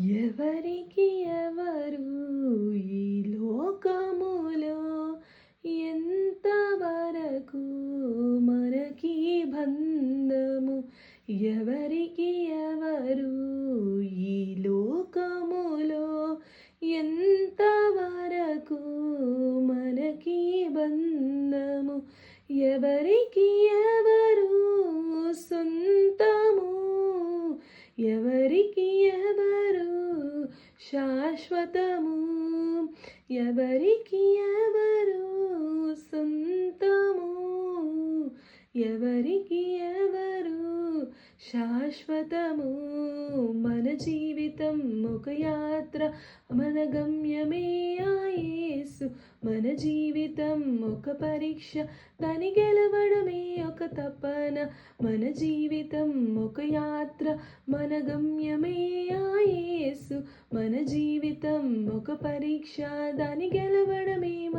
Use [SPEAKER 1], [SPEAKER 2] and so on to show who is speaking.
[SPEAKER 1] ఎవరికి ఎవరు ఈ లోకములో ఎంతవరకు మనకి బంధము? ఎవరికి ఎవరు ఈ లోకములో ఎంతవరకు మనకి బంధము? ఎవరికి ఎవరు సొంతము? ఎవరికి ఎవరు శాశ్వతము? ఎవరికి ఎవరు సొంతము? ఎవరికి ఎవరు శాశ్వతము? మన జీవితం ఒక యాత్ర, మన గమ్యమే ఆ యేసు. మన జీవితం ఒక పరీక్ష, దాని గెలవడమే ఒక తపన. మన జీవితం ఒక యాత్ర, మన గమ్యమే ఆ యేసు. మన జీవితం ఒక పరీక్ష, దాని గెలవడమే